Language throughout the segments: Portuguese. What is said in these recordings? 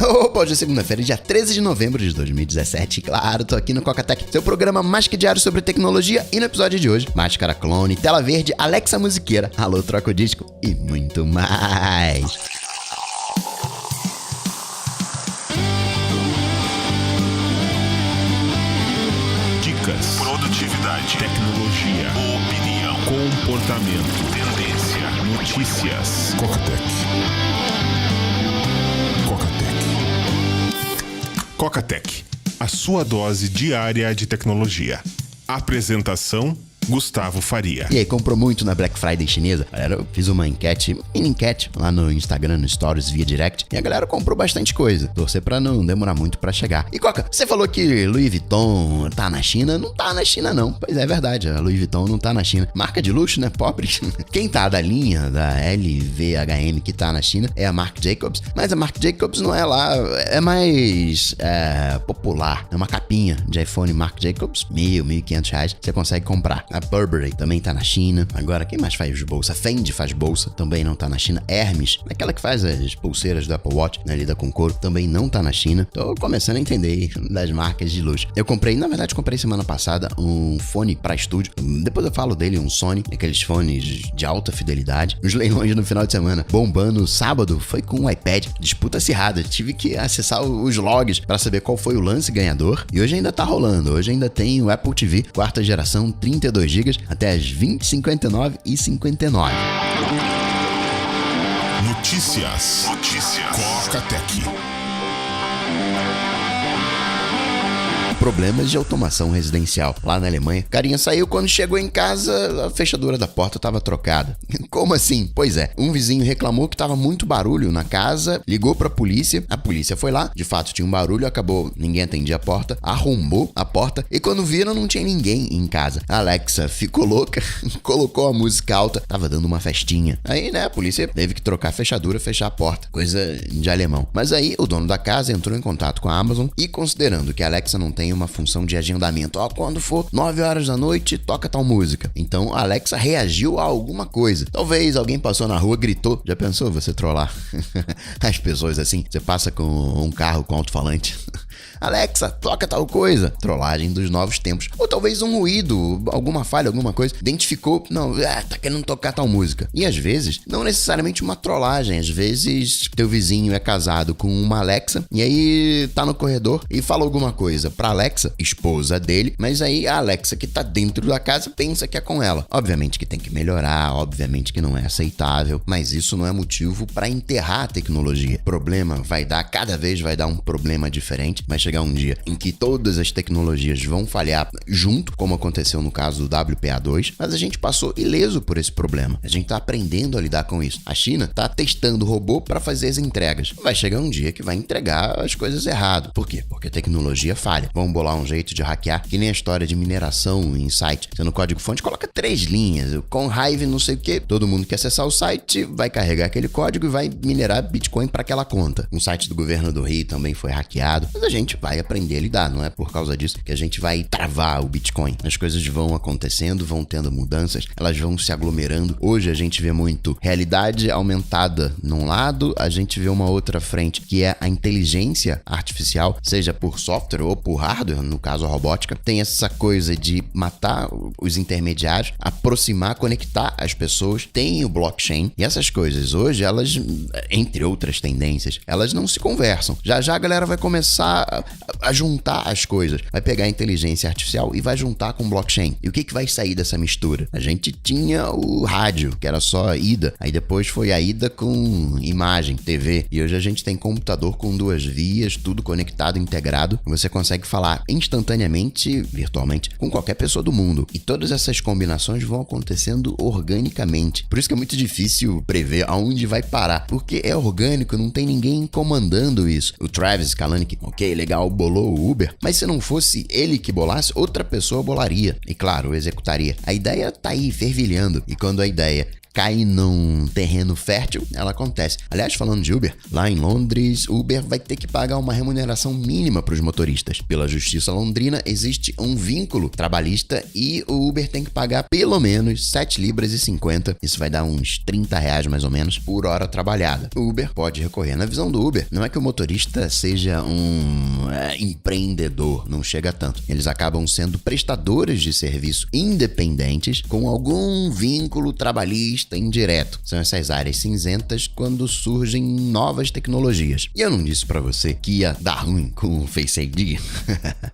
Opa, hoje é segunda-feira, dia 13 de novembro de 2017. Claro, tô aqui no Cocatec, seu programa mais que diário sobre tecnologia. E no episódio de hoje, máscara clone, tela verde, Alexa musiqueira, alô troca o disco e muito mais. Dicas, produtividade, tecnologia, opinião, comportamento, tendência, notícias. Cocatec. Cocatec, a sua dose diária de tecnologia. Apresentação: Gustavo Faria. E aí, comprou muito na Black Friday chinesa? Galera, eu fiz uma mini enquete lá no Instagram, no Stories, via Direct, e a galera comprou bastante coisa. Torcer pra não demorar muito pra chegar. E Coca, você falou que Louis Vuitton tá na China? Não tá na China, não. Pois é verdade, a Louis Vuitton não tá na China. Marca de luxo, né? Pobre. Quem tá da linha da LVHM que tá na China é a Marc Jacobs, mas a Marc Jacobs não é lá, é mais popular. É uma capinha de iPhone Marc Jacobs, R$1.500, você consegue comprar. A Burberry também tá na China. Agora, quem mais faz bolsa? Fendi faz bolsa, também não tá na China. Hermes, aquela que faz as pulseiras do Apple Watch, né, lida com couro, também não tá na China. Tô começando a entender das marcas de luxo. Eu comprei semana passada um fone pra estúdio. Depois eu falo dele, um Sony, aqueles fones de alta fidelidade. Os leilões no final de semana, bombando. Sábado foi com um iPad, disputa acirrada. Tive que acessar os logs pra saber qual foi o lance ganhador. E hoje ainda tá rolando. Hoje ainda tem o Apple TV, quarta geração, 32 GB, até as 20h59 e 59. Notícias. Cocatec. Problemas de automação residencial. Lá na Alemanha, carinha saiu, quando chegou em casa, a fechadura da porta estava trocada. Como assim? Pois é, um vizinho reclamou que estava muito barulho na casa, ligou pra polícia, a polícia foi lá, de fato tinha um barulho, acabou, ninguém atendia a porta, arrombou a porta e quando viram não tinha ninguém em casa. A Alexa ficou louca, colocou a música alta, tava dando uma festinha. Aí, né, a polícia teve que trocar a fechadura, fechar a porta, coisa de alemão. Mas aí o dono da casa entrou em contato com a Amazon e, considerando que a Alexa não tem uma função de agendamento, quando for 9 horas da noite, toca tal música. Então a Alexa reagiu a alguma coisa. Talvez alguém passou na rua, gritou. Já pensou você trollar as pessoas assim? Você passa com um carro com alto-falante. Alexa, toca tal coisa. Trollagem dos novos tempos. Ou talvez um ruído, alguma falha, alguma coisa. Identificou, não, tá querendo tocar tal música. E às vezes, não necessariamente uma trollagem. Às vezes, teu vizinho é casado com uma Alexa e aí tá no corredor e fala alguma coisa pra Alexa, esposa dele, mas aí a Alexa que tá dentro da casa pensa que é com ela. Obviamente que tem que melhorar, obviamente que não é aceitável, mas isso não é motivo pra enterrar a tecnologia. Problema cada vez vai dar um problema diferente. Vai chegar um dia em que todas as tecnologias vão falhar junto, como aconteceu no caso do WPA2, mas a gente passou ileso por esse problema. A gente tá aprendendo a lidar com isso. A China tá testando robô para fazer as entregas. Vai chegar um dia que vai entregar as coisas errado. Por quê? Porque a tecnologia falha. Vamos bolar um jeito de hackear, que nem a história de mineração em site. Você no código-fonte coloca 3 linhas, com raiva não sei o que. Todo mundo que acessar o site vai carregar aquele código e vai minerar Bitcoin para aquela conta. Um site do governo do Rio também foi hackeado. Mas a gente vai aprender a lidar, não é por causa disso que a gente vai travar o Bitcoin. As coisas vão acontecendo, vão tendo mudanças, elas vão se aglomerando. Hoje a gente vê muito realidade aumentada num lado, a gente vê uma outra frente que é a inteligência artificial, seja por software ou por hardware, no caso a robótica. Tem essa coisa de matar os intermediários, aproximar, conectar as pessoas. Tem o blockchain e essas coisas hoje, elas, entre outras tendências, elas não se conversam. Já já a galera vai começar a juntar as coisas. Vai pegar a inteligência artificial e vai juntar com blockchain. E o que vai sair dessa mistura? A gente tinha o rádio, que era só ida. Aí depois foi a ida com imagem, TV. E hoje a gente tem computador com 2 vias, tudo conectado, integrado. Você consegue falar instantaneamente, virtualmente, com qualquer pessoa do mundo. E todas essas combinações vão acontecendo organicamente. Por isso que é muito difícil prever aonde vai parar. Porque é orgânico, não tem ninguém comandando isso. O Travis Kalanick, ok, legal, bolou o Uber, mas se não fosse ele que bolasse, outra pessoa bolaria. E claro, executaria. A ideia tá aí, fervilhando. E quando a ideia cai num terreno fértil, ela acontece. Aliás, falando de Uber, lá em Londres, Uber vai ter que pagar uma remuneração mínima para os motoristas. Pela justiça londrina, existe um vínculo trabalhista e o Uber tem que pagar pelo menos 7,50 libras. Isso vai dar uns R$30 mais ou menos por hora trabalhada. O Uber pode recorrer. Na visão do Uber, não é que o motorista seja um empreendedor, não chega tanto. Eles acabam sendo prestadores de serviço independentes com algum vínculo trabalhista indireto. São essas áreas cinzentas quando surgem novas tecnologias. E eu não disse pra você que ia dar ruim com o Face ID?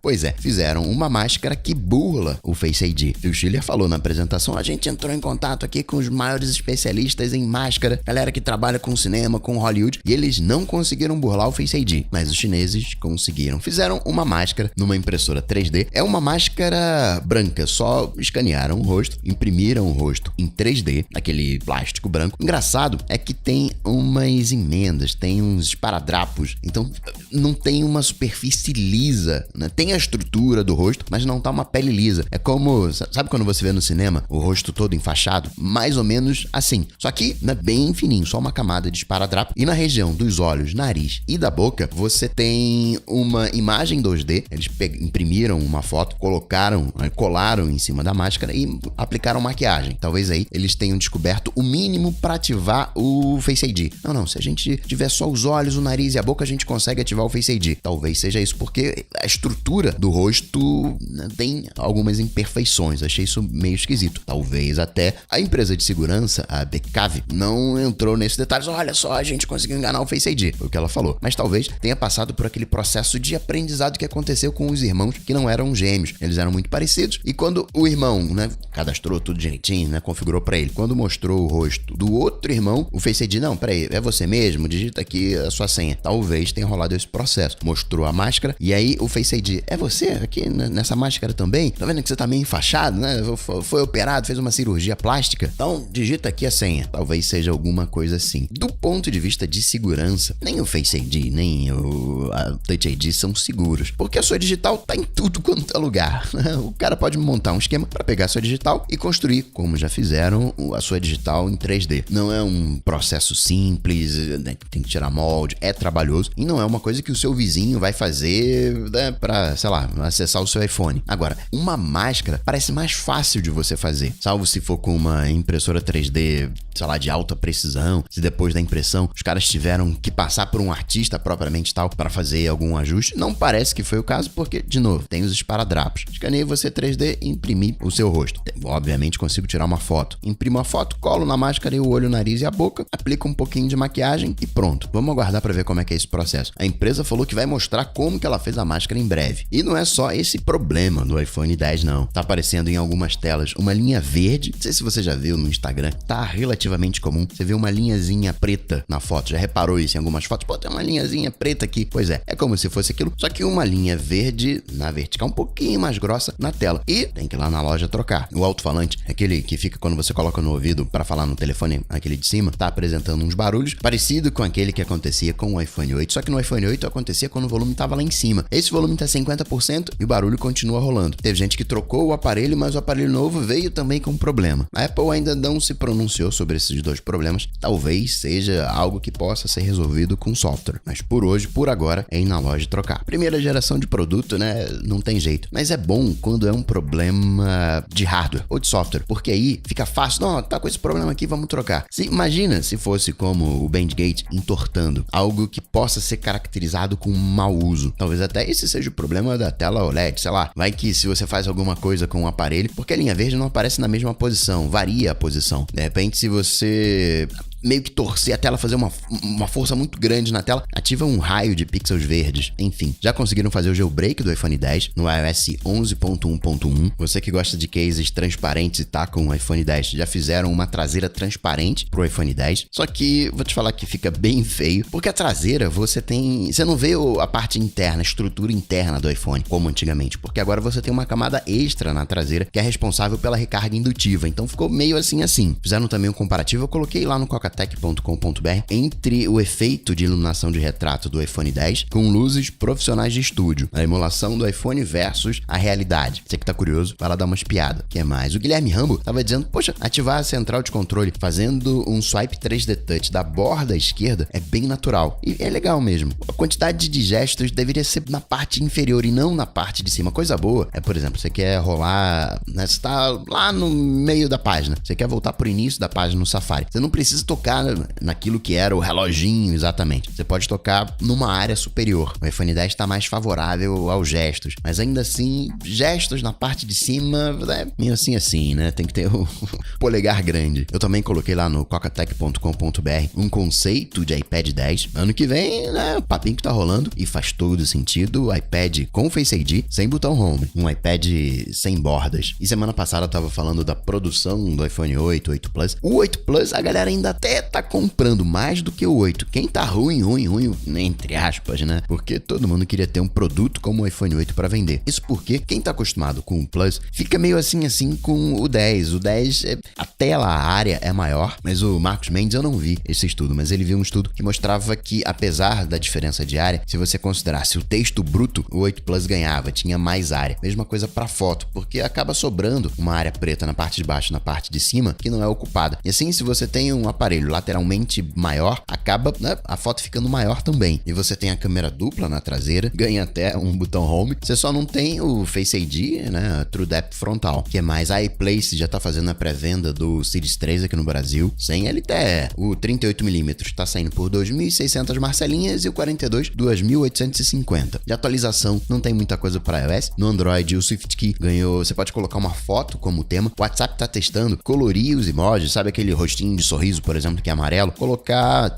Pois é, fizeram uma máscara que burla o Face ID. O Schiller falou na apresentação, a gente entrou em contato aqui com os maiores especialistas em máscara, galera que trabalha com cinema, com Hollywood, e eles não conseguiram burlar o Face ID, mas os chineses conseguiram. Fizeram uma máscara numa impressora 3D. É uma máscara branca, só escanearam o rosto, imprimiram o rosto em 3D, aquele plástico branco. Engraçado é que tem umas emendas, tem uns esparadrapos, então não tem uma superfície lisa, né? Tem a estrutura do rosto, mas não tá uma pele lisa. É como, sabe quando você vê no cinema o rosto todo enfaixado? Mais ou menos assim. Só que, né, bem fininho, só uma camada de esparadrapo. E na região dos olhos, nariz e da boca, você tem uma imagem 2D. Eles imprimiram uma foto, colaram em cima da máscara e aplicaram maquiagem. Talvez aí eles tenham descoberto o mínimo para ativar o Face ID. Não, se a gente tiver só os olhos, o nariz e a boca, a gente consegue ativar o Face ID. Talvez seja isso, porque a estrutura do rosto, né, tem algumas imperfeições. Achei isso meio esquisito. Talvez até a empresa de segurança, a Becave, não entrou nesses detalhes. Olha só, a gente conseguiu enganar o Face ID. Foi o que ela falou. Mas talvez tenha passado por aquele processo de aprendizado que aconteceu com os irmãos que não eram gêmeos. Eles eram muito parecidos. E quando o irmão, né, cadastrou tudo direitinho, né, configurou pra ele. Quando mostrou o rosto do outro irmão, o Face ID, não, peraí, é você mesmo? Digita aqui a sua senha. Talvez tenha rolado esse processo. Mostrou a máscara e aí o Face ID, é você aqui nessa máscara também? Tá vendo que você tá meio enfaixado, né? Foi operado, fez uma cirurgia plástica? Então, digita aqui a senha. Talvez seja alguma coisa assim. Do ponto de vista de segurança, nem o Face ID, nem a Touch ID são seguros. Porque a sua digital tá em tudo quanto é lugar. O cara pode montar um esquema para pegar a sua digital e construir, como já fizeram, a sua digital em 3D. Não é um processo simples, né, tem que tirar molde, é trabalhoso e não é uma coisa que o seu vizinho vai fazer, né, pra, sei lá, acessar o seu iPhone. Agora, uma máscara parece mais fácil de você fazer, salvo se for com uma impressora 3D, sei lá, de alta precisão, se depois da impressão os caras tiveram que passar por um artista propriamente tal para fazer algum ajuste. Não parece que foi o caso porque, de novo, tem os esparadrapos. Escaneei você 3D e imprimi o seu rosto. Obviamente consigo tirar uma foto. Imprimo a foto, colo na máscara e o olho, o nariz e a boca, aplico um pouquinho de maquiagem e pronto. Vamos aguardar para ver como é que é esse processo. A empresa falou que vai mostrar como que ela fez a máscara em breve. E não é só esse problema do iPhone 10 não. Tá aparecendo em algumas telas uma linha verde. Não sei se você já viu no Instagram. Tá relativamente comum. Você vê uma linhazinha preta na foto. Já reparou isso em algumas fotos? Pô, tem uma linhazinha preta aqui. Pois é como se fosse aquilo. Só que uma linha verde na vertical um pouquinho mais grossa na tela. E tem que ir lá na loja trocar. O alto-falante, aquele que fica quando você coloca no ouvido para falar no telefone, aquele de cima, tá apresentando uns barulhos parecido com aquele que acontecia com o iPhone 8. Só que no iPhone 8 acontecia quando o volume tava lá em cima. Esse volume tá 50% e o barulho continua rolando. Teve gente que trocou o aparelho, mas o aparelho novo veio também com problema. A Apple ainda não se pronunciou sobre esses dois problemas. Talvez seja algo que possa ser resolvido com software. Mas por hoje, por agora, é ir na loja e trocar. Primeira geração de produto, né? Não tem jeito. Mas é bom quando é um problema de hardware ou de software, porque aí fica fácil. Não, tá com esse problema aqui, vamos trocar. Imagina se fosse como o Bandgate entortando, algo que possa ser caracterizado com mau uso. Talvez até esse seja o problema da tela OLED, sei lá. Vai que se você faz alguma coisa com o aparelho, porque a linha verde não aparece na mesma posição, varia a posição. De repente, se você meio que torcer a tela, fazer uma força muito grande na tela, ativa um raio de pixels verdes. Enfim, já conseguiram fazer o jailbreak do iPhone 10 no iOS 11.1.1. Você que gosta de cases transparentes e tá com o iPhone 10, já fizeram uma traseira transparente pro iPhone 10. Só que vou te falar que fica bem feio, porque a traseira você não vê a parte interna, a estrutura interna do iPhone, como antigamente, porque agora você tem uma camada extra na traseira que é responsável pela recarga indutiva. Então ficou meio assim. Fizeram também um comparativo, eu coloquei lá no Coca cocatec.com.br, entre o efeito de iluminação de retrato do iPhone 10 com luzes profissionais de estúdio, a emulação do iPhone versus a realidade. Você que tá curioso, vai lá dar uma espiada. Que é mais? O Guilherme Rambo tava dizendo, poxa, ativar a central de controle fazendo um swipe 3D Touch da borda esquerda é bem natural. E é legal mesmo. A quantidade de gestos deveria ser na parte inferior e não na parte de cima. Coisa boa é, por exemplo, você quer rolar, né, você tá lá no meio da página, você quer voltar pro início da página no Safari. Você não precisa tocar naquilo que era o reloginho exatamente. Você pode tocar numa área superior. O iPhone 10 tá mais favorável aos gestos, mas ainda assim, gestos na parte de cima é meio assim, né? Tem que ter o polegar grande. Eu também coloquei lá no cocatec.com.br um conceito de iPad 10. Ano que vem, né? O papinho que tá rolando e faz todo sentido. O iPad com Face ID, sem botão home. Um iPad sem bordas. E semana passada eu tava falando da produção do iPhone 8, 8 Plus. O 8 Plus a galera ainda até tá comprando mais do que o 8. Quem tá ruim, entre aspas, né? Porque todo mundo queria ter um produto como o iPhone 8 para vender. Isso porque quem tá acostumado com o Plus fica meio assim com o 10. O 10, a tela, a área é maior, mas o Marcos Mendes, eu não vi esse estudo, mas ele viu um estudo que mostrava que, apesar da diferença de área, se você considerasse o texto bruto, o 8 Plus ganhava, tinha mais área. Mesma coisa para foto, porque acaba sobrando uma área preta na parte de baixo e na parte de cima que não é ocupada. E assim, se você tem um aparelho lateralmente maior, acaba, né, a foto ficando maior também. E você tem a câmera dupla na traseira, ganha até um botão home. Você só não tem o Face ID, né, True Depth frontal, que é mais. A iPlace já tá fazendo a pré-venda do Series 3 aqui no Brasil, sem LTE. O 38mm tá saindo por 2.600 marcelinhas e o 42, 2.850. De atualização, não tem muita coisa para iOS. No Android, o SwiftKey ganhou, você pode colocar uma foto como tema. O WhatsApp tá testando colorir os emojis, sabe aquele rostinho de sorriso, por exemplo, que é amarelo?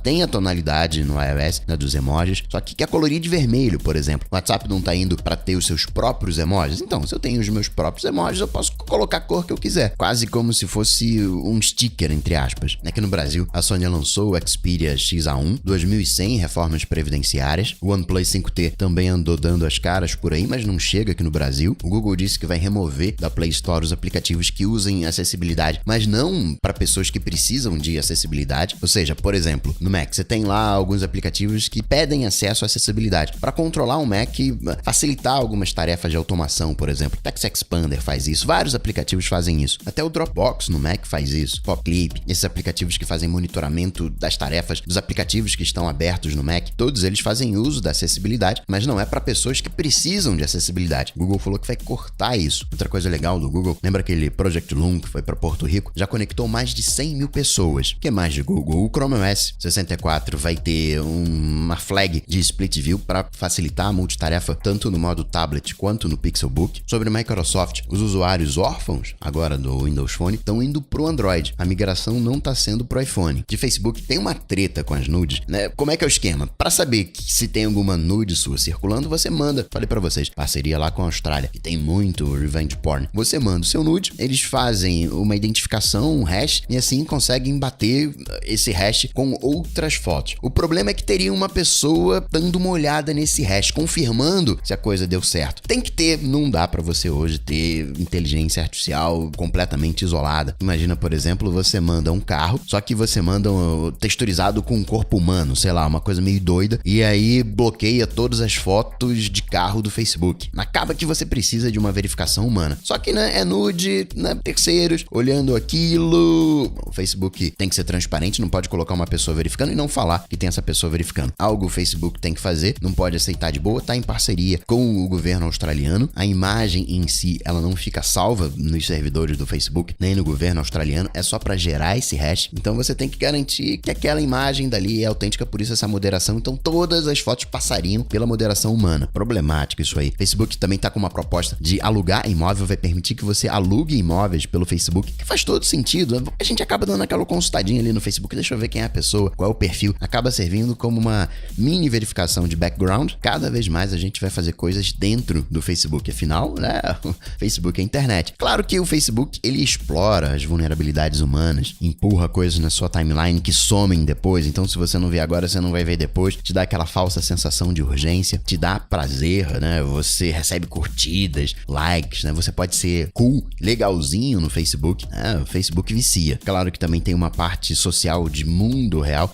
Tem a tonalidade no iOS, né, dos emojis, só que quer colorir de vermelho, por exemplo. O WhatsApp não tá indo para ter os seus próprios emojis? Então, se eu tenho os meus próprios emojis, eu posso colocar a cor que eu quiser. Quase como se fosse um sticker, entre aspas. Aqui no Brasil, a Sony lançou o Xperia XA1, 2.100 reformas previdenciárias. O OnePlus 5T também andou dando as caras por aí, mas não chega aqui no Brasil. O Google disse que vai remover da Play Store os aplicativos que usem acessibilidade, mas não para pessoas que precisam de acessibilidade. Ou seja, por exemplo, no Mac, você tem lá alguns aplicativos que pedem acesso à acessibilidade. Para controlar um Mac, facilitar algumas tarefas de automação, por exemplo. Text Expander faz isso, vários aplicativos fazem isso. Até o Dropbox no Mac faz isso. Popclip, esses aplicativos que fazem monitoramento das tarefas dos aplicativos que estão abertos no Mac, todos eles fazem uso da acessibilidade, mas não é para pessoas que precisam de acessibilidade. O Google falou que vai cortar isso. Outra coisa legal do Google, lembra aquele Project Loom que foi para Porto Rico? Já conectou mais de 100 mil pessoas. O que mais de Google? O Chrome OS 64 vai ter uma flag de Split View para facilitar a multitarefa tanto no modo tablet quanto no Pixelbook. Sobre a Microsoft, os usuários órfãos agora do Windows Phone estão indo pro Android. A migração não está sendo pro iPhone. De Facebook tem uma treta com as nudes, né? Como é que é o esquema? Para saber se tem alguma nude sua circulando, você manda. Falei para vocês, parceria lá com a Austrália, que tem muito revenge porn. Você manda o seu nude, eles fazem uma identificação, um hash, e assim conseguem bater esse hash com outras fotos. O problema é que teria uma pessoa dando uma olhada nesse hash, confirmando se a coisa deu certo. Tem que ter, não dá para você hoje ter inteligência artificial completamente isolada. Imagina, por exemplo, você manda um carro, só que você manda texturizado com um corpo humano, sei lá, uma coisa meio doida, e aí bloqueia todas as fotos de carro do Facebook. Acaba que você precisa de uma verificação humana. Só que, né, é nude, né, terceiros, olhando aquilo. O Facebook tem que ser transparente, não pode colocar uma pessoa verificando e não falar que tem essa pessoa verificando. Algo o Facebook tem que fazer, não pode aceitar de boa, tá em parceria com o governo australiano. A imagem em si, ela não fica salva nos servidores do Facebook, nem no governo australiano, é só para gerar esse hash. Então você tem que garantir que aquela imagem dali é autêntica, por isso essa moderação. Então todas as fotos passariam pela moderação humana. Problemático isso aí. Facebook também tá com uma proposta de alugar imóvel, vai permitir que você alugue imóveis pelo Facebook, que faz todo sentido. A gente acaba dando aquela consultadinha ali no Facebook, deixa eu ver quem é a pessoa, qual é o perfil. Acaba servindo como uma mini verificação de background. Cada vez mais a gente vai fazer coisas dentro do Facebook. Afinal, né, o Facebook é a internet. Claro que o Facebook, ele explora as vulnerabilidades humanas, empurra coisas na sua timeline que somem depois. Então, se você não vê agora, você não vai ver depois. Te dá aquela falsa sensação de urgência, te dá prazer, né? Você recebe curtidas, likes, né? Você pode ser cool, legalzinho no Facebook. O Facebook vicia. Claro que também tem uma parte social de mundo real.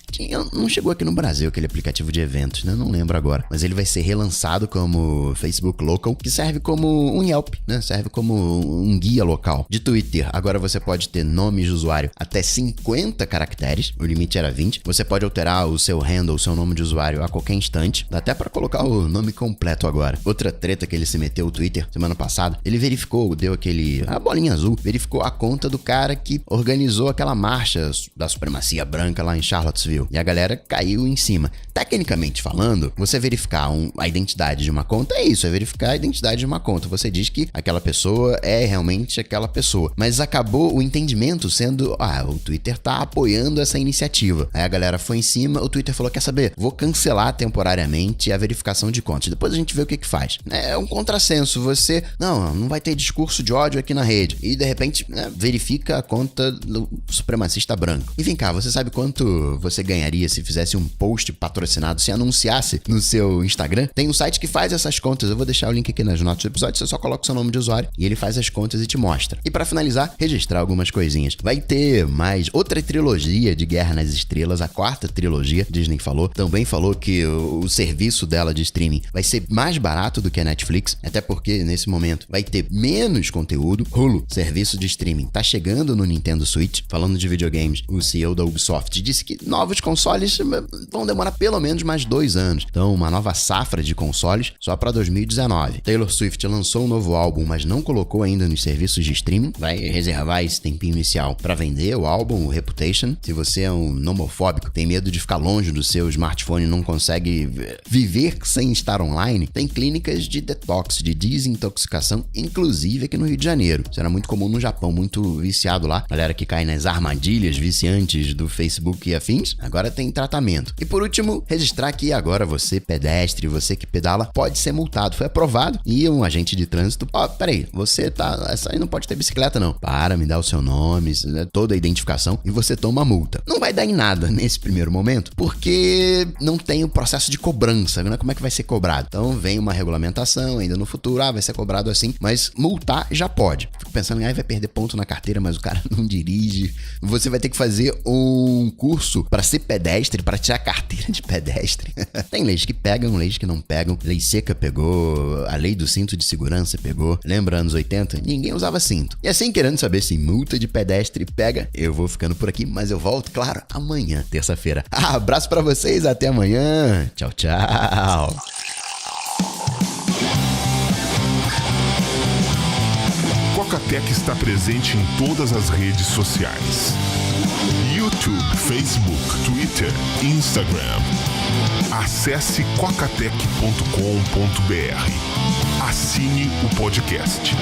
Não chegou aqui no Brasil aquele aplicativo de eventos, né? Não lembro agora. Mas ele vai ser relançado como Facebook Local, que serve como um Yelp, né? Serve como um guia local. De Twitter, agora você pode ter nomes de usuário até 50 caracteres. O limite era 20. Você pode alterar o seu handle, o seu nome de usuário a qualquer instante. Dá até pra colocar o nome completo agora. Outra treta que ele se meteu, o Twitter, semana passada, ele verificou, deu a bolinha azul, verificou a conta do cara que organizou aquela marcha da supremacia branca lá em Charlottesville. E a galera caiu em cima. Tecnicamente falando, você verificar a identidade de uma conta é isso, é verificar a identidade de uma conta. Você diz que aquela pessoa é realmente aquela pessoa. Mas acabou o entendimento sendo, o Twitter tá apoiando essa iniciativa. Aí a galera foi em cima, o Twitter falou, quer saber? Vou cancelar temporariamente a verificação de contas. Depois a gente vê o que faz. É um contrassenso. Você, não vai ter discurso de ódio aqui na rede. E de repente, verifica a conta do supremacista branco. E vem cá, você sabe quanto você ganharia se fizesse um post patrocinado, se anunciasse no seu Instagram? Tem um site que faz essas contas. Eu vou deixar o link aqui nas notas do episódio. Você só coloca o seu nome de usuário e ele faz as contas e te mostra. E pra finalizar, registrar algumas coisinhas. Vai ter mais outra trilogia de Guerra nas Estrelas, a 4ª trilogia. Disney falou. Também falou que o serviço dela de streaming vai ser mais barato do que a Netflix, até porque nesse momento vai ter menos conteúdo. Hulu, serviço de streaming, tá chegando no Nintendo Switch. Falando de videogames, o CEO da Ubisoft disse que novos consoles vão demorar pelo menos mais 2 anos. Então, uma nova safra de consoles só para 2019. Taylor Swift lançou um novo álbum, mas não colocou ainda nos serviços de streaming. Vai reservar esse tempinho inicial para vender o álbum, o Reputation. Se você é um nomofóbico, tem medo de ficar longe do seu smartphone e não consegue viver sem estar online, tem clínicas de detox, de desintoxicação, inclusive aqui no Rio de Janeiro. Isso era muito comum no Japão, muito viciado lá. Galera que cai nas armadilhas viciantes do Facebook e afins, agora tem tratamento. E por último, registrar que agora você, pedestre, você que pedala, pode ser multado. Foi aprovado e um agente de trânsito, peraí, você essa aí não pode ter bicicleta não. Me dá o seu nome, toda a identificação e você toma a multa. Não vai dar em nada nesse primeiro momento, porque não tem o processo de cobrança, né? Como é que vai ser cobrado? Então vem uma regulamentação ainda no futuro, vai ser cobrado assim, mas multar já pode. Fico pensando, vai perder ponto na carteira, mas o cara não dirige. Você vai ter que fazer um curso para ser pedestre, para tirar a carteira de pedestre. Tem leis que pegam, leis que não pegam. Lei seca pegou, a lei do cinto de segurança pegou. Lembra anos 80? Ninguém usava cinto. E assim, querendo saber se multa de pedestre pega, eu vou ficando por aqui, mas eu volto, claro, amanhã, terça-feira. Abraço pra vocês, até amanhã. Tchau, tchau. Coca-Tech está presente em todas as redes sociais: YouTube, Facebook, Twitter, Instagram. Acesse cocatec.com.br. Assine o podcast.